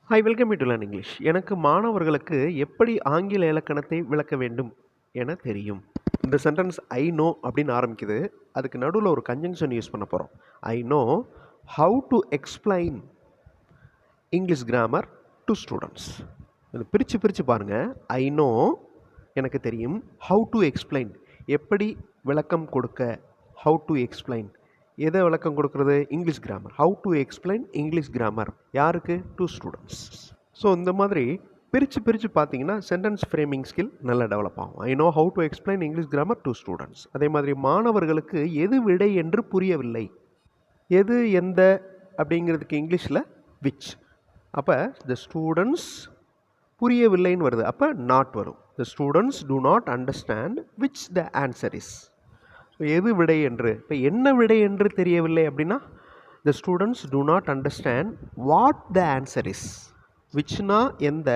Hi, welcome to learn English. எனக்கு மாணவர்களுக்கு எப்படி ஆங்கில இலக்கணத்தை விளக்க வேண்டும் என தெரியும். இந்த சென்டென்ஸ் ஐ நோ அப்படின்னு ஆரம்பிக்குது. அதுக்கு நடுவில் ஒரு கன்ஜங்ஷன் யூஸ் பண்ண போகிறோம். ஐ know how to explain English grammar to students. இது பிரித்து பாருங்கள். ஐ நோ எனக்கு தெரியும். ஹவு டு எக்ஸ்பிளைன் எப்படி விளக்கம் கொடுக்க. ஹவு டு எக்ஸ்பிளைன் எதை விளக்கம் கொடுக்குறது? English grammar. How to explain English grammar யாருக்கு? To students. ஸோ இந்த மாதிரி பிரித்து பார்த்தீங்கன்னா சென்டென்ஸ் ஃப்ரேமிங் ஸ்கில் நல்லா டெவலப் ஆகும். I know how to explain English grammar to students. அதே மாதிரி மாணவர்களுக்கு எது விடை என்று புரியவில்லை. எது எந்த அப்படிங்கிறதுக்கு இங்கிலீஷில் விச். அப்போ த ஸ்டூடெண்ட்ஸ் புரியவில்லைன்னு வருது. அப்போ நாட் வரும். The students do not understand which the answer is. எது விடை என்று. இப்போ என்ன விடை என்று தெரியவில்லை அப்படின்னா the students do not understand what the answer is. விச்னா எந்த,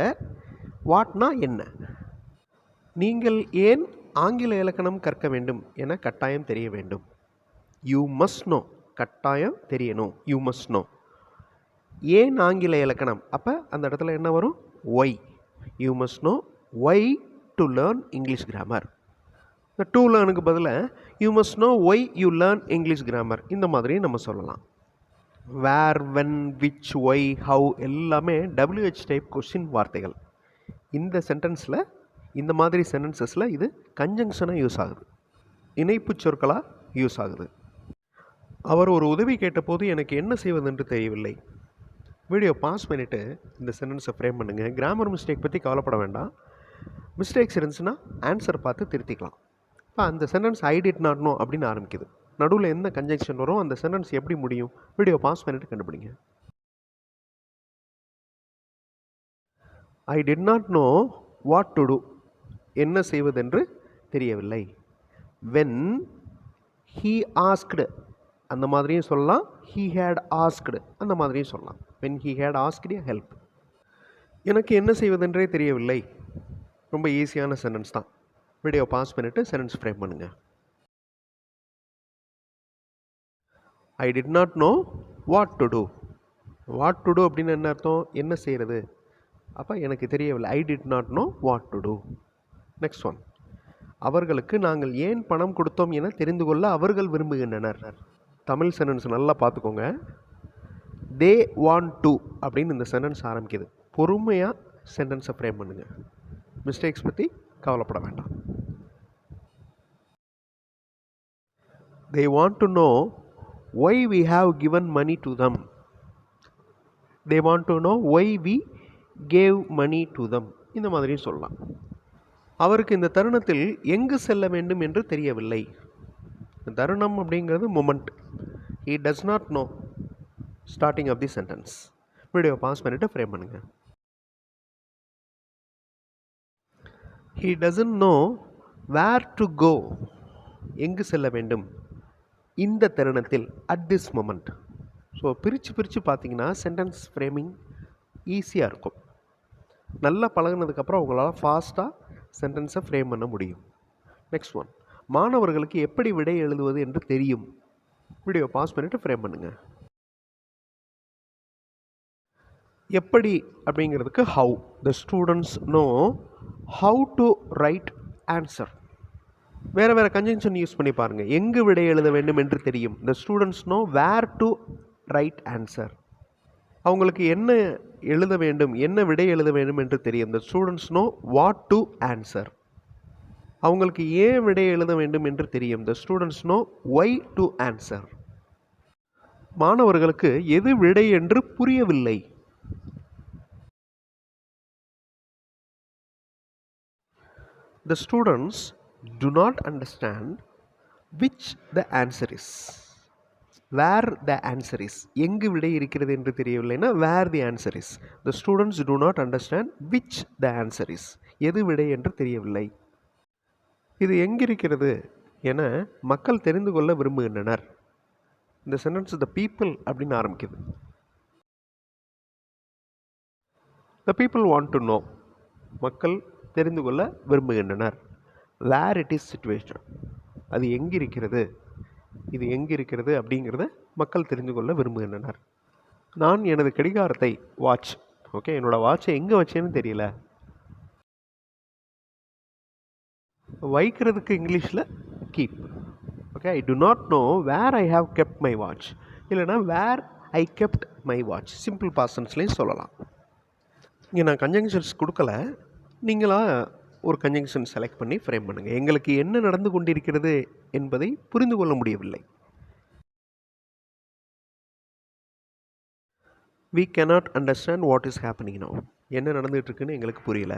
வாட்னா என்ன. நீங்கள் ஏன் ஆங்கில இலக்கணம் கற்க வேண்டும் என கட்டாயம் தெரிய வேண்டும். You must know. கட்டாயம் தெரியணும். You must know. ஏன் ஆங்கில இலக்கணம்? அப்போ அந்த இடத்துல என்ன வரும்? Why. You must know why to learn English grammar. இந்த டு லேர்னுக்கு பதிலாக you must know why you learn English grammar. இந்த மாதிரி நம்ம சொல்லலாம். Where, when, which, why, how எல்லாமே WH டைப் கொஸ்டின் வார்த்தைகள். இந்த சென்டென்ஸில், இந்த மாதிரி சென்டென்சஸில் இது கன்ஜங்ஷனாக யூஸ் ஆகுது. இணைப்பு சொற்களாக யூஸ் ஆகுது. அவர் ஒரு உதவி கேட்டபோது எனக்கு என்ன செய்வதென்று தெரியவில்லை. வீடியோ பாஸ் பண்ணிவிட்டு இந்த சென்டென்ஸை ஃப்ரேம் பண்ணுங்கள். கிராமர் மிஸ்டேக் பற்றி கவலைப்பட வேண்டாம். மிஸ்டேக்ஸ் இருந்துச்சுன்னா ஆன்சர் பார்த்து திருத்திக்கலாம். இப்போ அந்த sentence I did not know அப்படின்னு ஆரம்பிக்குது. நடுவில் எந்த கன்ஜங்ஷன் வரும், அந்த சென்டென்ஸ் எப்படி முடியும்? வீடியோ பாஸ் பண்ணிட்டு கண்டுபிடிங்க. I did not know what to do. என்ன செய்வதென்று தெரியவில்லை. வென் ஹீ ஆஸ்க்டு அந்த மாதிரியும் சொல்லலாம். ஹீ ஹேட் ஆஸ்க்டு அந்த மாதிரியும் சொல்லலாம். When he had asked help. எனக்கு என்ன செய்வதென்றே தெரியவில்லை. ரொம்ப ஈஸியான சென்டென்ஸ் தான். வீடியோ பாஸ் பண்ணிவிட்டு சென்டென்ஸ் ஃப்ரேம் பண்ணுங்கள். I did not know what to do. What to do அப்படின்னு என்ன அர்த்தம்? என்ன செய்கிறது. அப்போ எனக்கு தெரியவில்லை. I did not know what to do. Next one. அவர்களுக்கு நாங்கள் ஏன் பணம் கொடுத்தோம் என தெரிந்து கொள்ள அவர்கள் விரும்புகின்றனர். தமிழ் சென்டென்ஸ் நல்லா பார்த்துக்கோங்க. தே வாண்ட் டு அப்படின்னு இந்த சென்டென்ஸ் ஆரம்பிக்குது. பொறுமையாக சென்டென்ஸை ஃப்ரேம் பண்ணுங்கள். மிஸ்டேக்ஸ் பற்றி கவலைப்பட வேண்டாம். They want to know why we have given money to them. They want to know why we gave money to them. இந்த மாதிரி சொல்லலாம். அவருக்கு இந்த தருணத்தில் எங்கு செல்ல வேண்டும் என்று தெரியவில்லை. தருணம் அப்படிங்கிறது moment. He does not know. Starting of the sentence. Video pause பண்ணிட்டு ஃப்ரேம் பண்ணுங்க. He doesn't know where to go. எங்கு செல்ல வேண்டும் இந்த தருணத்தில், அட் திஸ் மொமெண்ட். ஸோ பிரித்து பார்த்தீங்கன்னா சென்டென்ஸ் ஃப்ரேமிங் ஈஸியாக இருக்கும். நல்லா பழகினதுக்கப்புறம் உங்களால் ஃபாஸ்ட்டாக சென்டென்ஸை ஃப்ரேம் பண்ண முடியும். Next one. மாணவர்களுக்கு எப்படி விடை எழுதுவது என்று தெரியும். வீடியோ பாஸ் பண்ணிவிட்டு ஃப்ரேம் பண்ணுங்கள். எப்படி அப்படிங்கிறதுக்கு how. The students know how to write answer. வேறு கன்ஜங்ஷன் யூஸ் பண்ணி பாருங்கள். எங்கு விடை எழுத வேண்டும் என்று தெரியும். The students know where to write answer. அவங்களுக்கு என்ன எழுத வேண்டும், என்ன விடை எழுத வேண்டும் என்று தெரியும். The students no what to answer. அவங்களுக்கு ஏன் விடை எழுத வேண்டும் என்று தெரியும். The students no why to answer. மாணவர்களுக்கு எது விடை என்று புரியவில்லை. The students do not understand which the answer is. Where the answer is. எங்கு விடை இருக்கிறது என்று தெரியவில்லைன்னா where the answer is. The students do not understand which the answer is. எது விடை என்று தெரியவில்லை. இது எங்கிருக்கிறது என மக்கள் தெரிந்து கொள்ள விரும்புகின்றனர். இந்த சென்டென்ஸ் the people அப்படின்னு ஆரம்பிக்குது. The people want to know. மக்கள் தெரிந்து கொள்ள விரும்புகின்றனர். வேர் இட் இஸ் சிச்சுவேஷன். அது எங்கே இருக்கிறது, இது எங்கே இருக்கிறது அப்படிங்கிறத மக்கள் தெரிந்து கொள்ள விரும்புகின்றனர். நான் எனது கடிகாரத்தை வாட்ச் ஓகே, என்னோடய வாட்சை எங்கே வச்சேன்னு தெரியல. வைக்கிறதுக்கு இங்கிலீஷில் keep. Okay, I do not know where I have kept my watch, இல்லைனா where I kept my watch. Simple பாஸ்டன்ஸ்லேயும் சொல்லலாம். இங்கே நான் கன்ஜங்ஷன்ஸ் கொடுக்கல, நீங்களாக ஒரு கன்ஜங்ஷன் செலக்ட் பண்ணி ஃப்ரேம் பண்ணுங்கள். எங்களுக்கு என்ன நடந்து கொண்டிருக்கிறது என்பதை புரிந்து கொள்ள முடியவில்லை. We cannot understand what is happening now. என்ன நடந்துகிட்ருக்குன்னு எங்களுக்கு புரியல.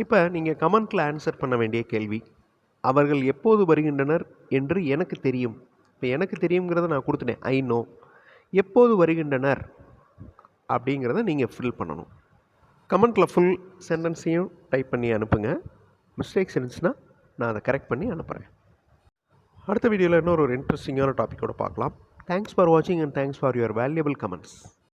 இப்போ நீங்கள் கமெண்ட்டில் ஆன்சர் பண்ண வேண்டிய கேள்வி, அவர்கள் எப்போது வருகின்றனர் என்று எனக்கு தெரியும். இப்போ எனக்கு தெரியுங்கிறத நான் கொடுத்துட்டேன், ஐ நோ. எப்போது வருகின்றனர் அப்படிங்கிறத நீங்கள் ஃபில் பண்ணணும். கமெண்ட்டில் ஃபுல் சென்டென்ஸையும் டைப் பண்ணி அனுப்புங்க. மிஸ்டேக்ஸ் இருந்துச்சுன்னா நான் அதை கரெக்ட் பண்ணி அனுப்புகிறேன். அடுத்த வீடியோவில் இன்னொரு இன்ட்ரெஸ்டிங்கான டாப்பிக்கோடு பார்க்கலாம். தேங்க்ஸ் ஃபார் வாட்சிங் and thanks for your valuable comments.